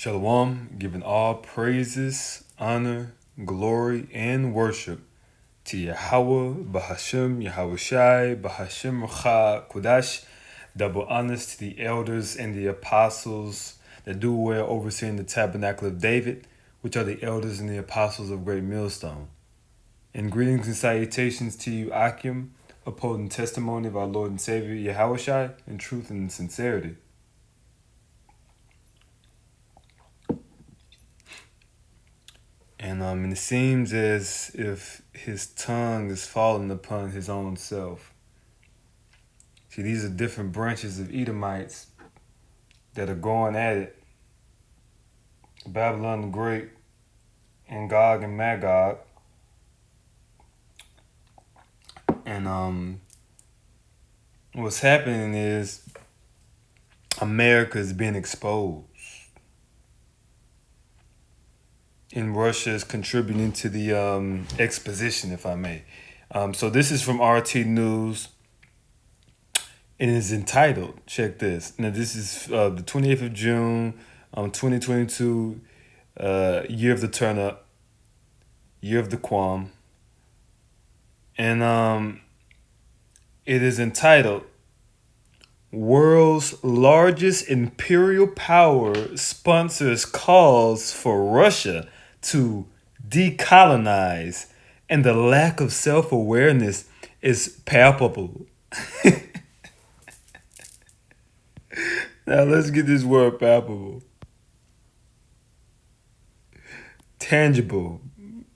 Shalom, giving all praises, honor, glory, and worship to Yahweh, Bahashem, Yahweh Shai, Bahashem Racha Kudash. Double honors to the elders and the apostles that do well overseeing the tabernacle of David, which are the elders and the apostles of Great Millstone. And greetings and salutations to you, Akim, upholding testimony of our Lord and Savior Yahweh Shai in truth and sincerity. And it seems as if his tongue is falling upon his own self. See, these are different branches of Edomites that are going at it. Babylon the Great and Gog and Magog. And what's happening is America is being exposed. And Russia is contributing to the exposition, if I may. So this is from RT News. And it's entitled, check this. Now this is the 28th of June, 2022, year of the turn up, year of the Quam. And it is entitled, World's Largest Imperial Power Sponsors Calls for Russia to Decolonize, and the lack of self-awareness is palpable. Now let's get this word palpable. Tangible,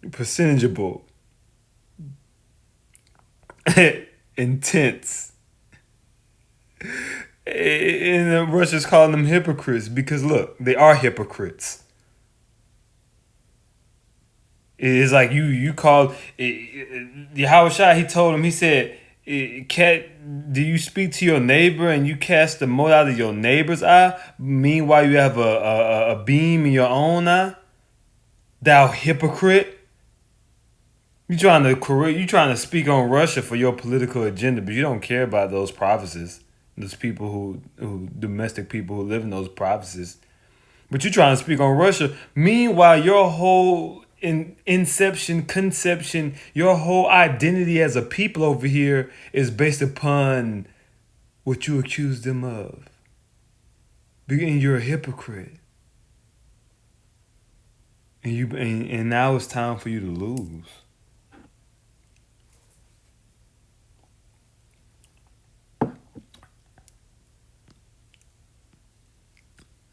percentageable, intense. And Russia's calling them hypocrites because look, they are hypocrites. It's like you called Yahweh Shai, he told him, he said, do you speak to your neighbor and you cast the mote out of your neighbor's eye? Meanwhile, you have a beam in your own eye? Thou hypocrite. You trying to speak on Russia for your political agenda, but you don't care about those provinces. Those people who domestic people who live in those provinces. But you're trying to speak on Russia. Meanwhile, your whole conception, your whole identity as a people over here is based upon what you accuse them of. And you're a hypocrite. And now it's time for you to lose.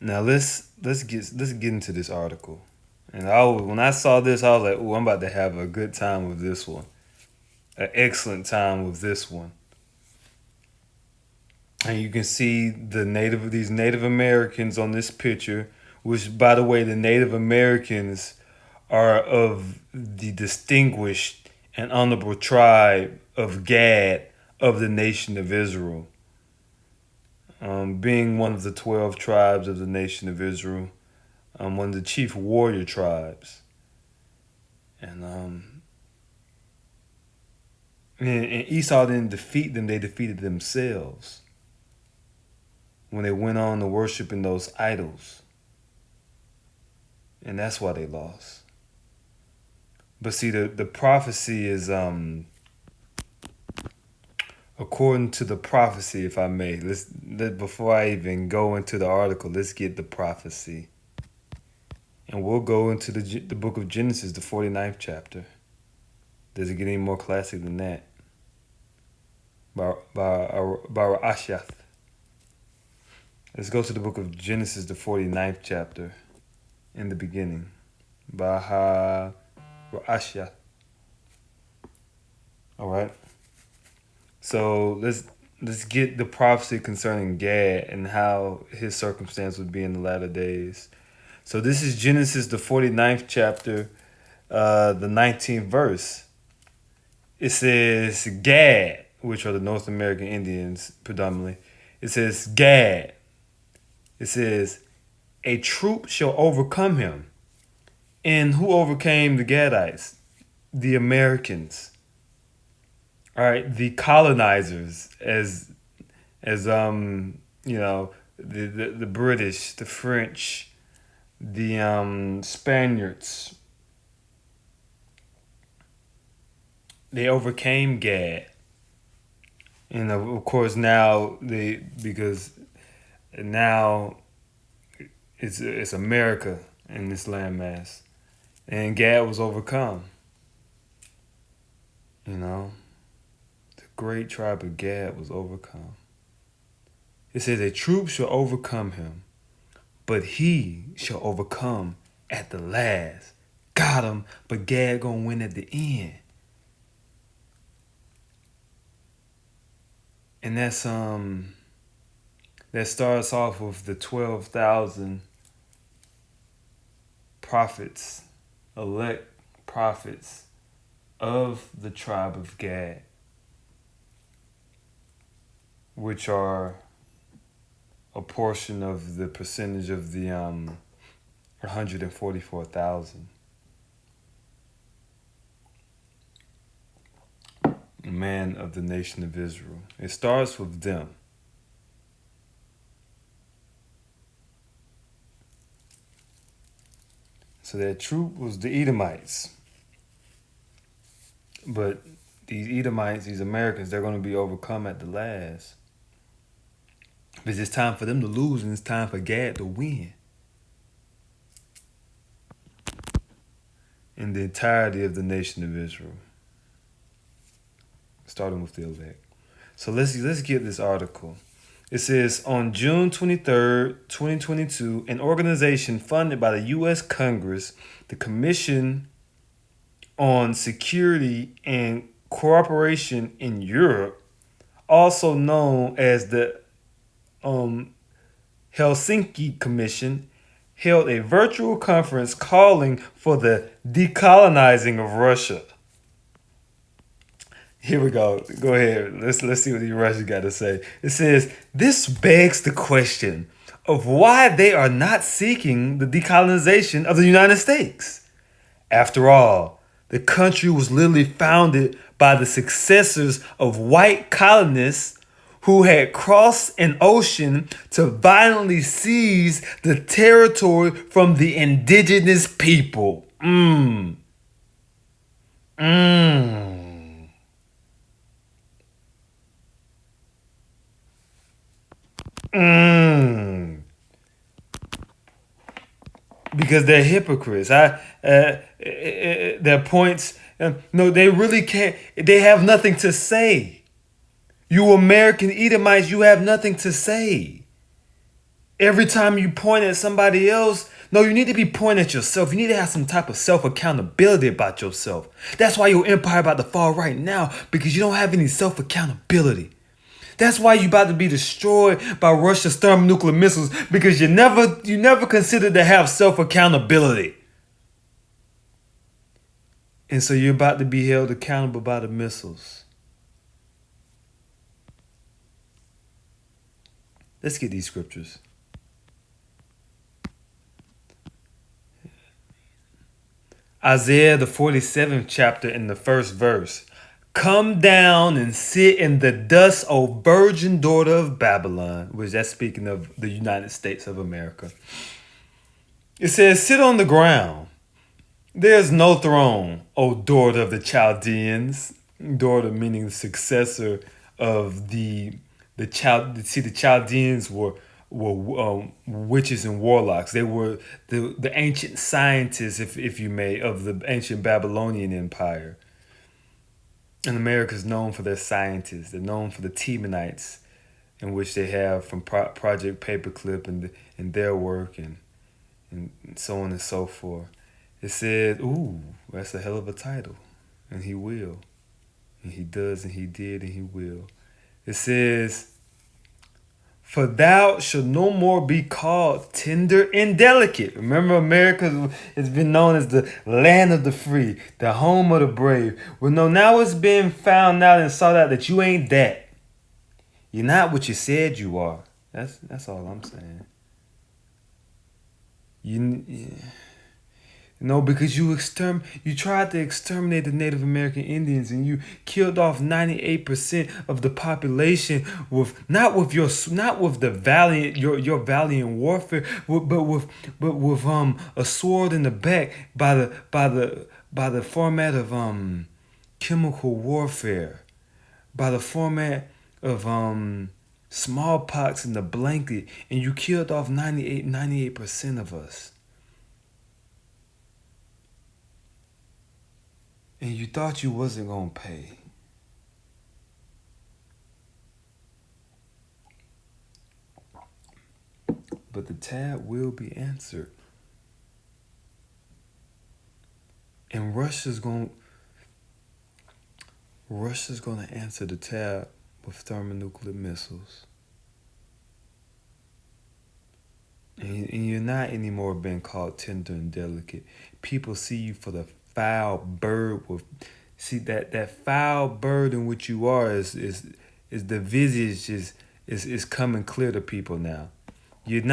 Now let's get into this article. And when I saw this, I was like, "Ooh, I'm about to have a good time with this one, an excellent time with this one." And you can see these Native Americans on this picture, which, by the way, the Native Americans are of the distinguished and honorable tribe of Gad of the nation of Israel. Being one of the 12 tribes of the nation of Israel, one of the chief warrior tribes. And Esau didn't defeat them, they defeated themselves when they went on to worshiping those idols. And that's why they lost. But see, the prophecy is, according to the prophecy, if I may, before I even go into the article, let's get the prophecy. And we'll go into the book of Genesis, the 49th chapter. Does it get any more classic than that? Barashath. Let's go to the book of Genesis, the 49th chapter, in the beginning. Barashath. All right. So let's get the prophecy concerning Gad and how his circumstance would be in the latter days. So this is Genesis, the 49th chapter, the 19th verse. It says Gad, which are the North American Indians predominantly. It says Gad. It says, a troop shall overcome him. And who overcame the Gadites? The Americans. All right, the colonizers, as the British, the French, the Spaniards, they overcame Gad. And of course now because now it's America in this landmass. And Gad was overcome. You know, the great tribe of Gad was overcome. It says a troop shall overcome him, but he shall overcome at the last. Got him, but Gad gonna win at the end. And that starts off with the 12,000 prophets, elect prophets of the tribe of Gad, which are a portion of the percentage of the 144,000. Man of the nation of Israel. It starts with them. So that troop was the Edomites. But these Edomites, these Americans, they're going to be overcome at the last. Because it's time for them to lose and it's time for Gad to win. In the entirety of the nation of Israel. Starting with the elect. So let's get this article. It says, on June 23rd, 2022, an organization funded by the U.S. Congress, the Commission on Security and Cooperation in Europe, also known as the Helsinki Commission, held a virtual conference calling for the decolonizing of Russia. Here we go. Go ahead. Let's see what the Russians got to say. It says, this begs the question of why they are not seeking the decolonization of the United States. After all, the country was literally founded by the successors of white colonists who had crossed an ocean to violently seize the territory from the indigenous people. Because they're hypocrites. Their points, no, they really can't. They have nothing to say. You American Edomites, you have nothing to say. Every time you point at somebody else, no, you need to be pointing at yourself. You need to have some type of self-accountability about yourself. That's why your empire about to fall right now, because you don't have any self-accountability. That's why you about to be destroyed by Russia's thermonuclear missiles, because you never considered to have self-accountability. And so you're about to be held accountable by the missiles. Let's get these scriptures. Isaiah, the 47th chapter, in the first verse. Come down and sit in the dust, O virgin daughter of Babylon, which that's speaking of the United States of America. It says, sit on the ground. There's no throne, O daughter of the Chaldeans. Daughter meaning the successor of the Chaldeans were witches and warlocks. They were the ancient scientists, if you may, of the ancient Babylonian Empire. And America is known for their scientists. They're known for the Temanites, in which they have from Project Paperclip and their work and so on and so forth. It said, ooh, that's a hell of a title. And he will. And he does, and he did, and he will. It says, for thou shalt no more be called tender and delicate. Remember, America has been known as the land of the free, the home of the brave. Well, no, now it's been found out and sought out that you ain't that. You're not what you said you are. That's all I'm saying. Because you tried to exterminate the Native American Indians, and you killed off 98% of the population with not with the valiant your valiant warfare, but with a sword in the back by the format of chemical warfare, by the format of smallpox in the blanket, and you killed off 98% of us. And you thought you wasn't gonna pay. But the tab will be answered. And Russia's gonna answer the tab with thermonuclear missiles. And you're not anymore being called tender and delicate. People see you for the foul bird that foul bird in which you are is the visage is coming clear to people now. It's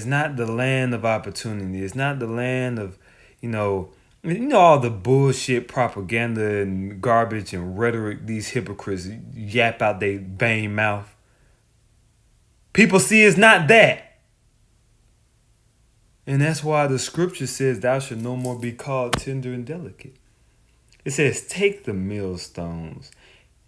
not the land of opportunity. It's not the land of, all the bullshit propaganda and garbage and rhetoric these hypocrites yap out their vain mouth. People see it's not that. And that's why the scripture says, thou shalt no more be called tender and delicate. It says, take the millstones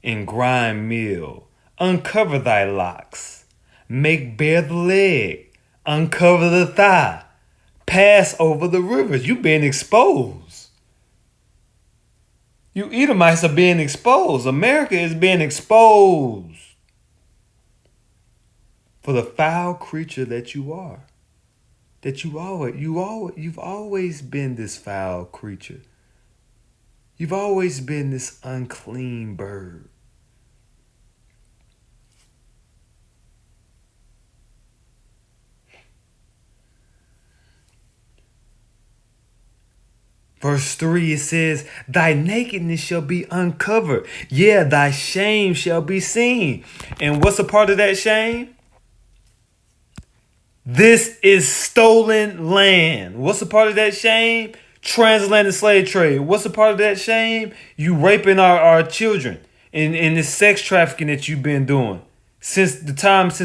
and grind meal. Uncover thy locks. Make bare the leg. Uncover the thigh. Pass over the rivers. You being exposed. You Edomites are being exposed. America is being exposed for the foul creature that you are. You've always been this foul creature. You've always been this unclean bird. Verse 3, it says, thy nakedness shall be uncovered. Yeah, thy shame shall be seen. And what's a part of that shame? This is stolen land. What's a part of that shame? Transatlantic slave trade. What's a part of that shame? You raping our children and this sex trafficking that you've been doing since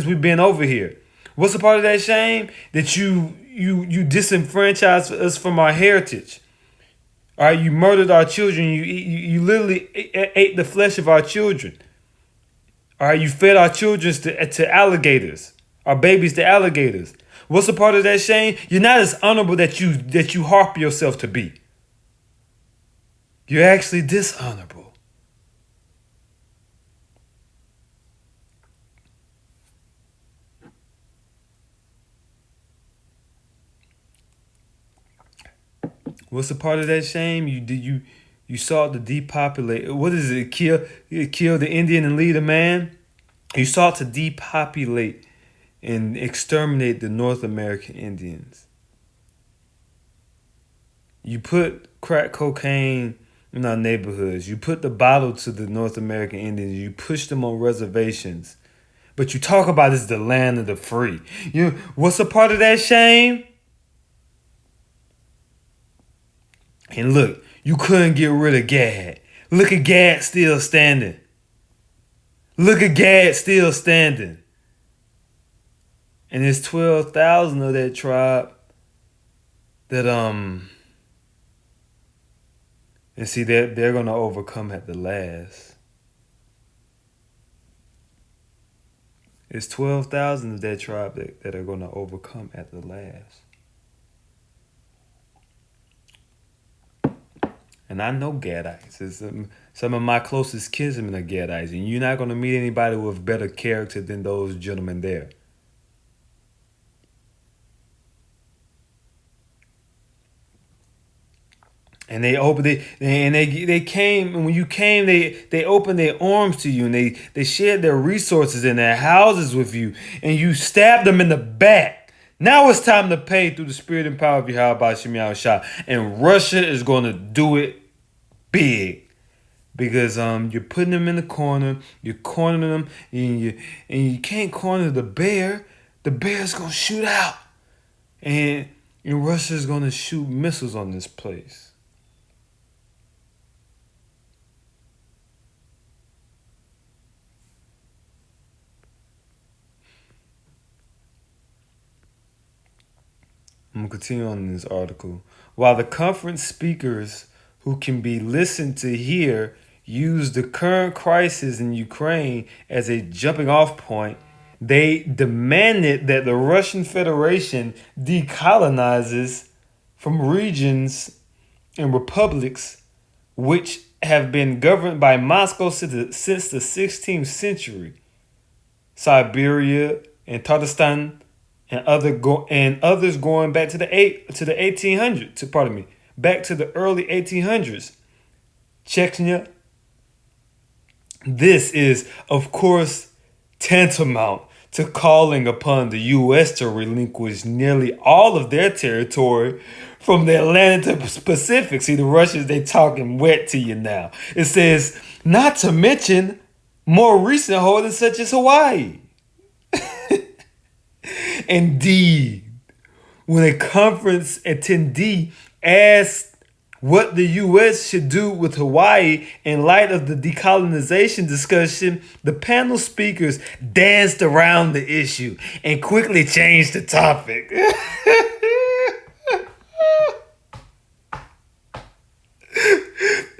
we've been over here. What's a part of that shame? That you disenfranchised us from our heritage. All right, you murdered our children. You literally ate the flesh of our children. All right, you fed our children to alligators. Our babies to alligators. What's a part of that shame? You're not as honorable that you harp yourself to be. You're actually dishonorable. What's a part of that shame? You sought to depopulate. What is it? Kill the Indian and lead a man? You sought to depopulate and exterminate the North American Indians. You put crack cocaine in our neighborhoods. You put the bottle to the North American Indians. You push them on reservations. But you talk about this the land of the free. What's a part of that shame? And look, you couldn't get rid of Gad. Look at Gad still standing. Look at Gad still standing. And there's 12,000 of that tribe that and see they're gonna overcome at the last. It's 12,000 of that tribe that are gonna overcome at the last. And I know Gadites. It's, some of my closest kinsmen are Gadites, and you're not gonna meet anybody with better character than those gentlemen there. And they came, and when you came, they opened their arms to you, and they shared their resources and their houses with you, and you stabbed them in the back. Now it's time to pay through the spirit and power of Yahweh Shem Yahushua. And Russia is going to do it big. Because you're putting them in the corner, you're cornering them, and you can't corner the bear. The bear's going to shoot out. And And Russia's going to shoot missiles on this place. I'm going to continue on this article. While the conference speakers who can be listened to here use the current crisis in Ukraine as a jumping off point, they demanded that the Russian Federation decolonizes from regions and republics which have been governed by Moscow since the 16th century. Siberia and Tatarstan and others going back to the 1800s. Pardon me, back to the early 1800s. Chechnya. This is, of course, tantamount to calling upon the U.S. to relinquish nearly all of their territory from the Atlantic to the Pacific. See, the Russians, they talking wet to you now. It says, not to mention more recent holdings such as Hawaii. Indeed, when a conference attendee asked what the U.S. should do with Hawaii in light of the decolonization discussion, the panel speakers danced around the issue and quickly changed the topic.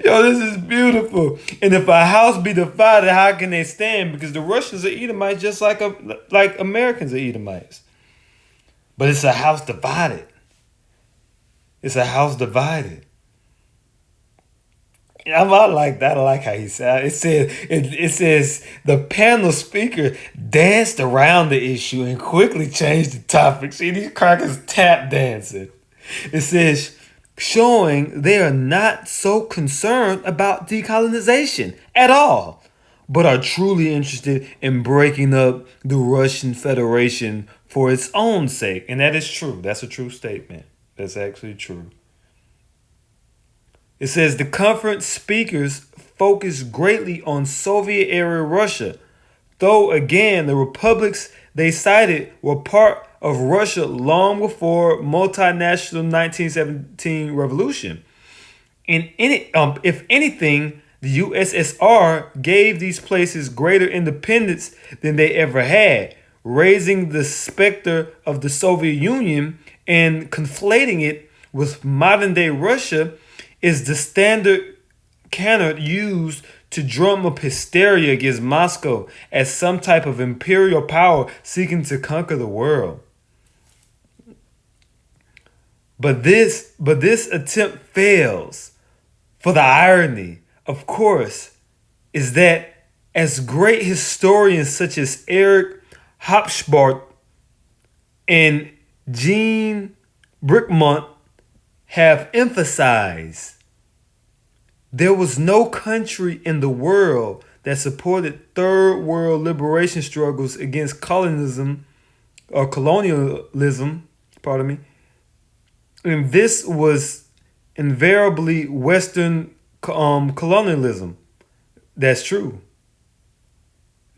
Yo, this is beautiful. And if a house be divided, how can they stand? Because the Russians are Edomites just like Americans are Edomites. But it's a house divided. It's a house divided. I like that. I like how he said it says the panel speaker danced around the issue and quickly changed the topic. See, these crackers tap dancing. It says showing they are not so concerned about decolonization at all, but are truly interested in breaking up the Russian Federation for its own sake. And that is true. That's a true statement. That's actually true. It says the conference speakers focused greatly on Soviet-era Russia, though again the republics they cited were part of Russia long before multinational 1917 revolution. If anything, the USSR gave these places greater independence than they ever had, raising the specter of the Soviet Union and conflating it with modern-day Russia is the standard canard used to drum up hysteria against Moscow as some type of imperial power seeking to conquer the world. But this attempt fails. For the irony, of course, is that as great historians such as Eric Hobsbawm and Jean Bricmont have emphasized, there was no country in the world that supported third world liberation struggles against colonialism, pardon me. And this was invariably Western colonialism. That's true.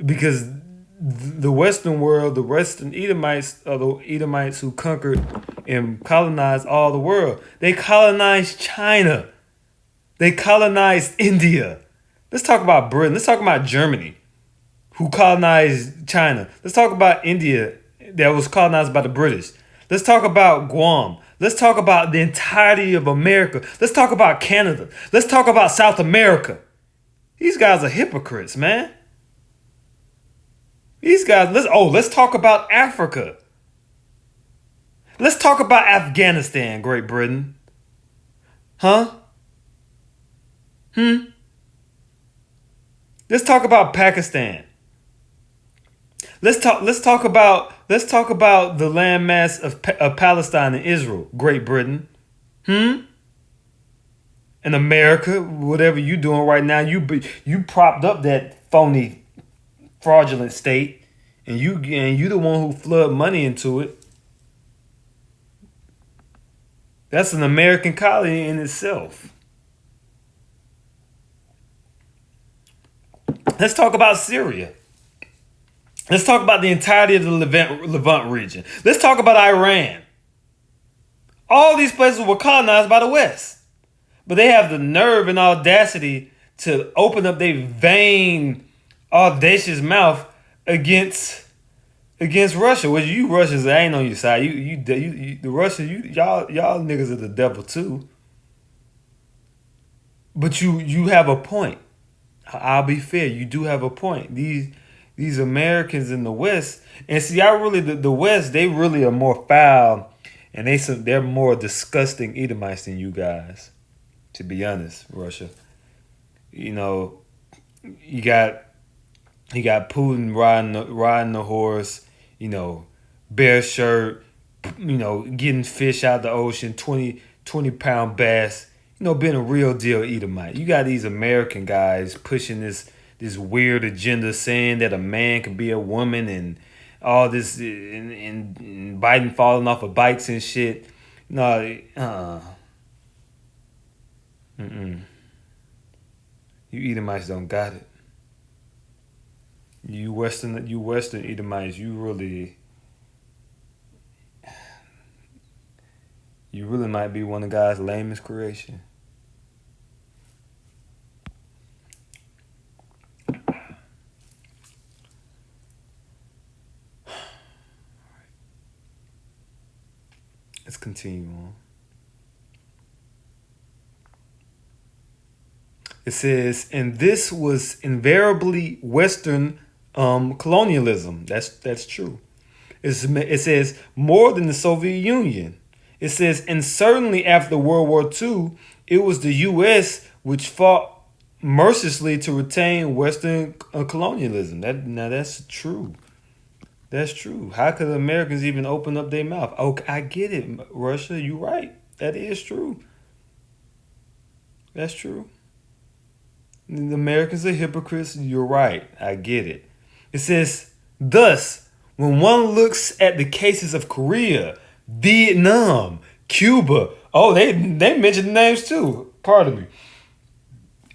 Because the Western world, the Western Edomites, are the Edomites who conquered and colonized all the world. They colonized China. They colonized India. Let's talk about Britain. Let's talk about Germany, who colonized China. Let's talk about India, that was colonized by the British. Let's talk about Guam. Let's talk about the entirety of America. Let's talk about Canada. Let's talk about South America. These guys are hypocrites, man. These guys, let's talk about Africa. Let's talk about Afghanistan, Great Britain. Huh? Let's talk about Pakistan. Let's talk about the landmass of Palestine and Israel, Great Britain. And America, whatever you doing right now, you propped up that phony, fraudulent state, and you the one who flood money into it. That's an American colony in itself. Let's talk about Syria. Let's talk about the entirety of the Levant region. Let's talk about Iran. All these places were colonized by the West. But they have the nerve and audacity to open up their vain, audacious mouth against Russia. Which you Russians, I ain't on your side. You the Russians, y'all niggas are the devil too. But you have a point. I'll be fair. You do have a point. These Americans in the West, and see, I really the West, they really are more foul, and they're more disgusting Edomites than you guys. To be honest, Russia. You know, you got Putin riding the horse. You know, bare shirt. You know, getting fish out the ocean, 20-pound bass. You know, being a real deal Edomite. You got these American guys pushing this weird agenda, saying that a man can be a woman and all this, and Biden falling off of bikes and shit. No, you Edomites don't got it. You Western Edomites, you really might be one of God's lamest creation. Let's continue on. It says, and this was invariably Western colonialism. That's true. It says more than the Soviet Union. It says, and certainly after World War II, it was the U.S. which fought mercilessly to retain Western colonialism. That's true. That's true. How could Americans even open up their mouth? Oh, I get it, Russia. You're right. That is true. That's true. The Americans are hypocrites. You're right. I get it. It says, thus, when one looks at the cases of Korea, Vietnam, Cuba. Oh, they mentioned the names too. Pardon me.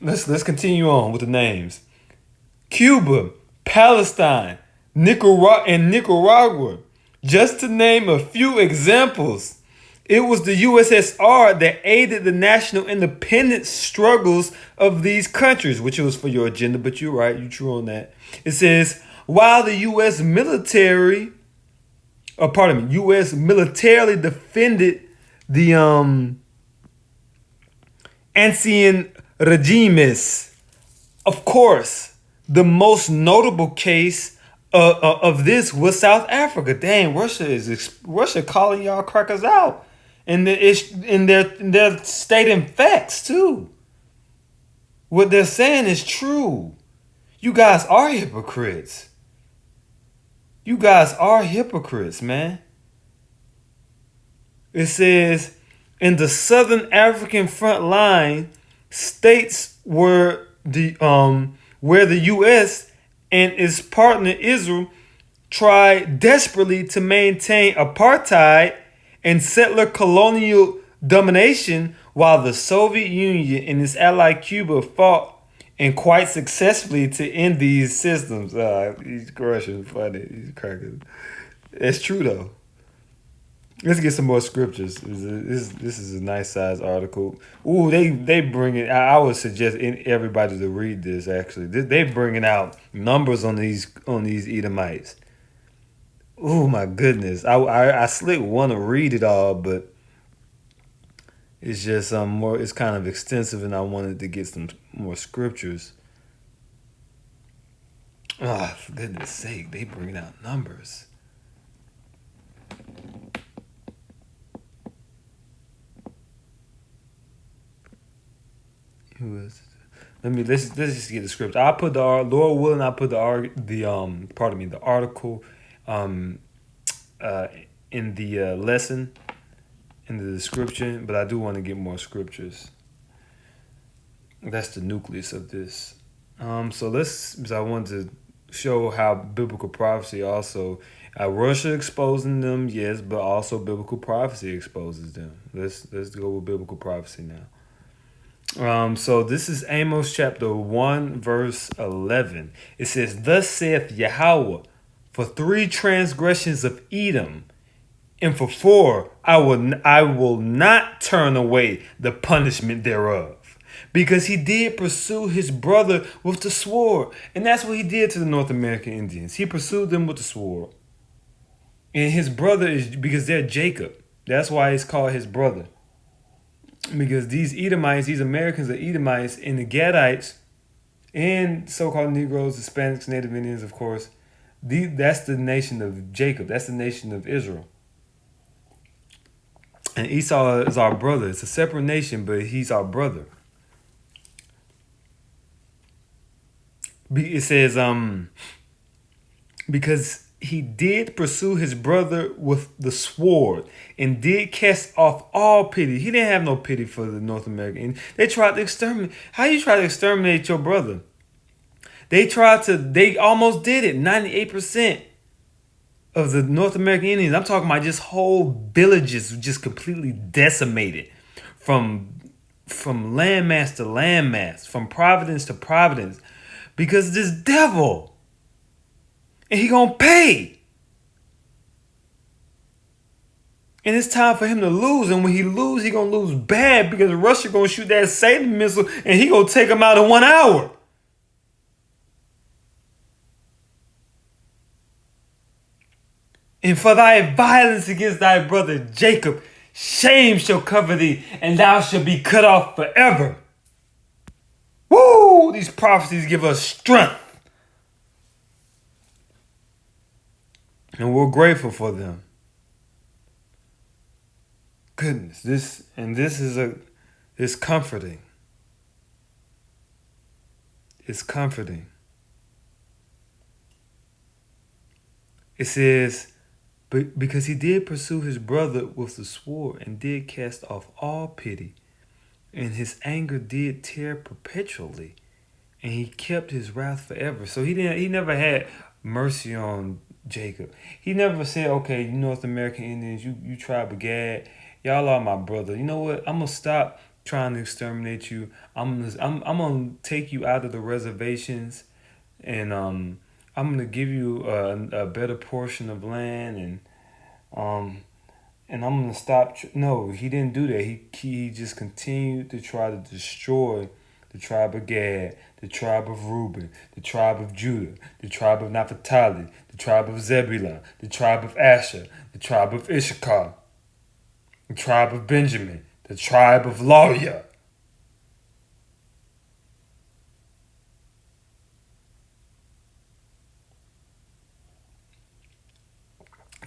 Let's continue on with the names. Cuba, Palestine, Nicaragua. Just to name a few examples. It was the USSR that aided the national independence struggles of these countries, which it was for your agenda, but you're right, you're true on that. It says, while the U.S. militarily defended the ancient regimes. Of course, the most notable case of this was South Africa. Dang, Russia calling y'all crackers out. And they're stating facts too. What they're saying is true. You guys are hypocrites. You guys are hypocrites, man. It says, in the Southern African front line, states where the U.S. and its partner Israel tried desperately to maintain apartheid and settler colonial domination, while the Soviet Union and its ally Cuba fought and quite successfully to end these systems. These Russians funny. These crackers. It's true though. Let's get some more scriptures. This is a nice size article. Ooh, they bring it. I would suggest everybody to read this. Actually, they bringing out numbers on these Edomites. Oh my goodness! I slick want to read it all, but it's just more. It's kind of extensive, and I wanted to get some more scriptures. Ah, for goodness sake, they bringing out numbers. Let's just get the script. I put the Lord willing. I put the article, in the lesson, in the description. But I do want to get more scriptures. That's the nucleus of this. So I want to show how biblical prophecy also. Russia exposing them, yes, but also biblical prophecy exposes them. Let's go with biblical prophecy now. So this is Amos chapter 1, verse 11. It says, thus saith Yahweh, for 3 transgressions of Edom And for 4, I will not turn away the punishment thereof. Because he did pursue his brother with the sword. And that's what he did to the North American Indians. He pursued them with the sword. And his brother is because they're Jacob. That's why it's called his brother. Because these Edomites, these Americans are Edomites, and the Gadites, and so-called Negroes, Hispanics, Native Indians, of course, that's the nation of Jacob. That's the nation of Israel. And Esau is our brother. It's a separate nation, but he's our brother. It says, because he did pursue his brother with the sword and did cast off all pity. He didn't have no pity for the North American. They tried to exterminate. How you try to exterminate your brother? They almost did it. 98% of the North American Indians, I'm talking about just whole villages just completely decimated from landmass to landmass, from providence to providence, because of this devil. And he gonna pay. And it's time for him to lose. And when he lose, he gonna lose bad, because Russia gonna shoot that Satan missile and he gonna take him out in 1 hour. And for thy violence against thy brother Jacob, shame shall cover thee, and thou shalt be cut off forever. Woo! These prophecies give us strength. And we're grateful for them. Goodness, it's comforting. It's comforting. It says, but because he did pursue his brother with the sword and did cast off all pity, and his anger did tear perpetually, and he kept his wrath forever. So he never had mercy on Jacob. He never said, okay, you North American Indians, you tribe of Gad, y'all are my brother. You know what? I'm gonna stop trying to exterminate you. I'm gonna take you out of the reservations, and I'm gonna give you a better portion of land, and I'm gonna stop. No, he didn't do that. He just continued to try to destroy the tribe of Gad, the tribe of Reuben, the tribe of Judah, the tribe of Naphtali, the tribe of Zebulun, the tribe of Asher, the tribe of Issachar, the tribe of Benjamin, the tribe of Loya.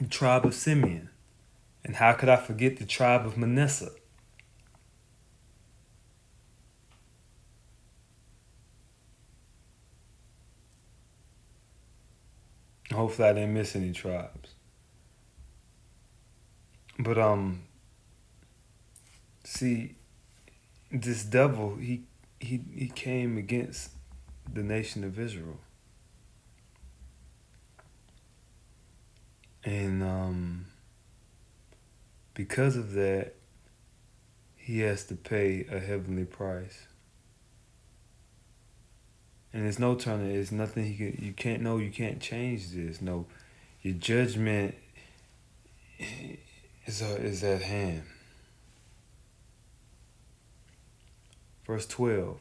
The tribe of Simeon. And how could I forget the tribe of Manasseh? Hopefully I didn't miss any tribes. But see, this devil, he came against the nation of Israel. And because of that, he has to pay a heavenly price. And there's no turning. There's nothing you can't change this. No, your judgment is at hand. Verse 12.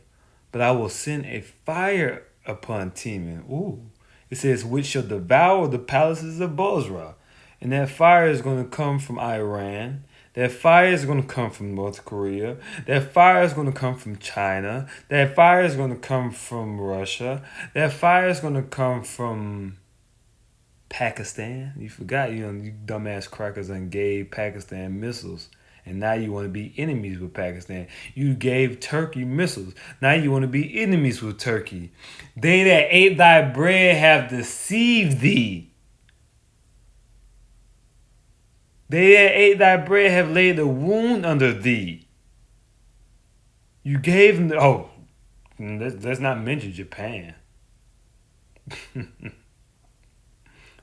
But I will send a fire upon Teman. Ooh. It says, which shall devour the palaces of Bozrah. And that fire is going to come from Iran. That fire is going to come from North Korea. That fire is going to come from China. That fire is going to come from Russia. That fire is going to come from Pakistan. You forgot, you dumbass crackers and gave Pakistan missiles. And now you want to be enemies with Pakistan. You gave Turkey missiles. Now you want to be enemies with Turkey. They that ate thy bread have deceived thee. They that ate thy bread have laid a wound under thee. You gave them... let's not mention Japan.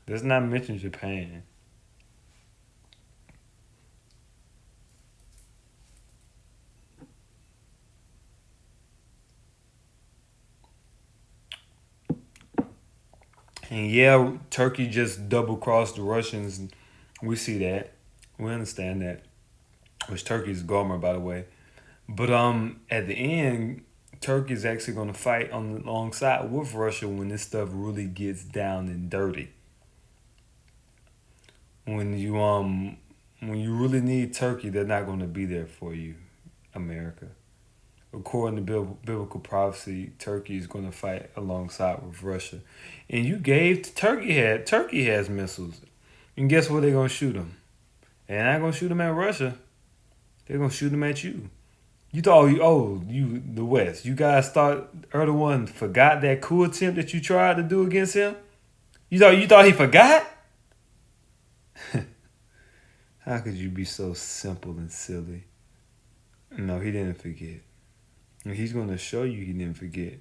Let's not mention Japan. And yeah, Turkey just double-crossed the Russians. We see that. We understand that. Which Turkey is Gomer, by the way. But at the end, Turkey is actually going to fight alongside with Russia when this stuff really gets down and dirty. When you really need Turkey, they're not going to be there for you, America. According to biblical prophecy, Turkey is going to fight alongside with Russia, and you gave Turkey has missiles, and guess what? They're going to shoot them. They're not going to shoot them at Russia. They're going to shoot them at you. You thought you the West. You guys thought Erdogan forgot that coup attempt that you tried to do against him. You thought he forgot. How could you be so simple and silly? No, he didn't forget. And he's going to show you he didn't forget.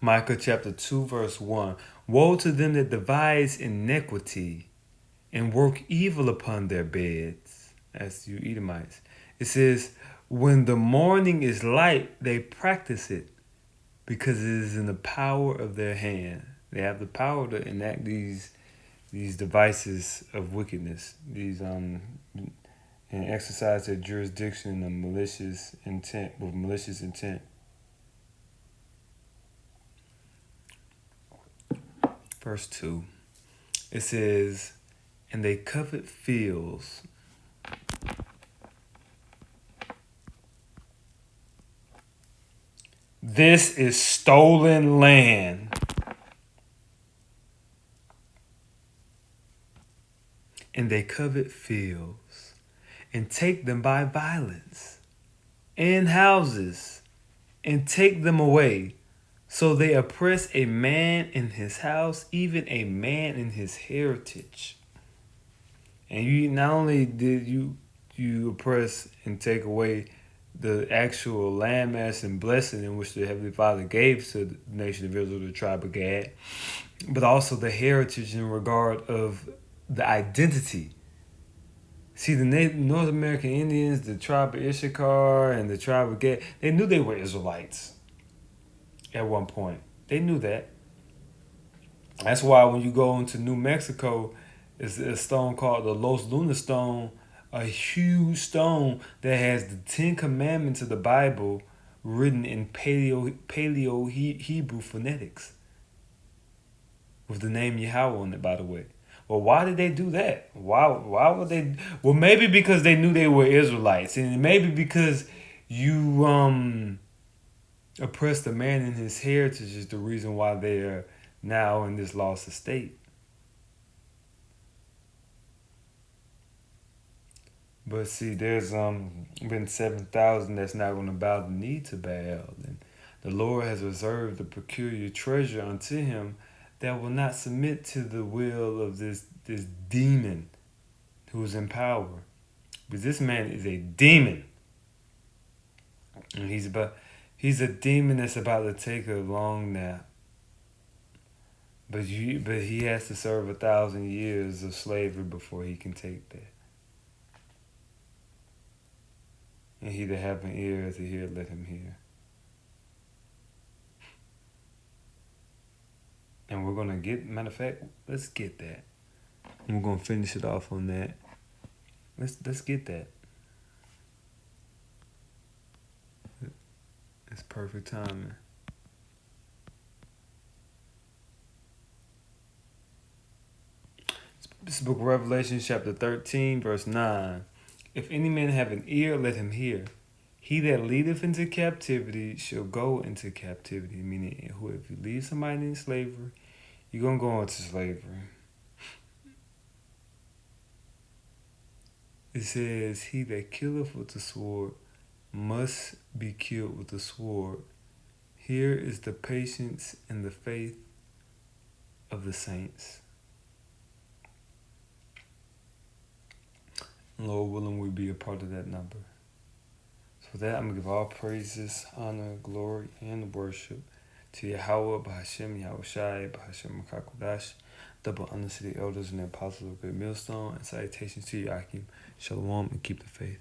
Micah chapter 2 verse 1. Woe to them that devise iniquity and work evil upon their beds. That's you Edomites. It says, when the morning is light, they practice it because it is in the power of their hand. They have the power to enact these devices of wickedness, and exercise their jurisdiction of malicious intent with malicious intent. Verse 2. It says, and they covet fields. This is stolen land. And they covet fields and take them by violence, and houses and take them away. So they oppress a man in his house, even a man in his heritage. And you not only did you oppress and take away the actual landmass and blessing in which the Heavenly Father gave to the nation of Israel, the tribe of Gad, but also the heritage in regard of the identity. See, the North American Indians, the tribe of Issachar and the tribe of Gad, they knew they were Israelites at one point. They knew that. That's why when you go into New Mexico, it's a stone called the Los Lunas stone, a huge stone that has the 10 Commandments of the Bible written in Paleo Hebrew phonetics with the name Yahweh on it, by the way. Well, why did they do that? Why would they? Well, maybe because they knew they were Israelites, and maybe because you oppressed a man in his heritage is the reason why they are now in this lost estate. But see, there's been 7,000 that's not going to bow the knee to Baal, and the Lord has reserved a peculiar treasure unto him that will not submit to the will of this demon who is in power. But this man is a demon, and he's a demon that's about to take a long nap. But he has to serve 1,000 years of slavery before he can take that. And he that have an ear to hear, let him hear. And we're gonna get, matter of fact, let's get that. And we're gonna finish it off on that. Let's get that. It's perfect timing. This book of Revelation, chapter 13, verse 9. If any man have an ear, let him hear. He that leadeth into captivity shall go into captivity. Meaning, if you leave somebody in slavery, you're going to go into slavery. It says, he that killeth with the sword must be killed with the sword. Here is the patience and the faith of the saints. Lord willing, we be a part of that number. So for that, I'm going to give all praises, honor, glory, and worship To Yahweh, Bahashem, Yahweh Shai, Bahashem Makakodash, double honors to the elders and the apostles of Great Millstone, and salutations to you, Akim. Shalom, and keep the faith.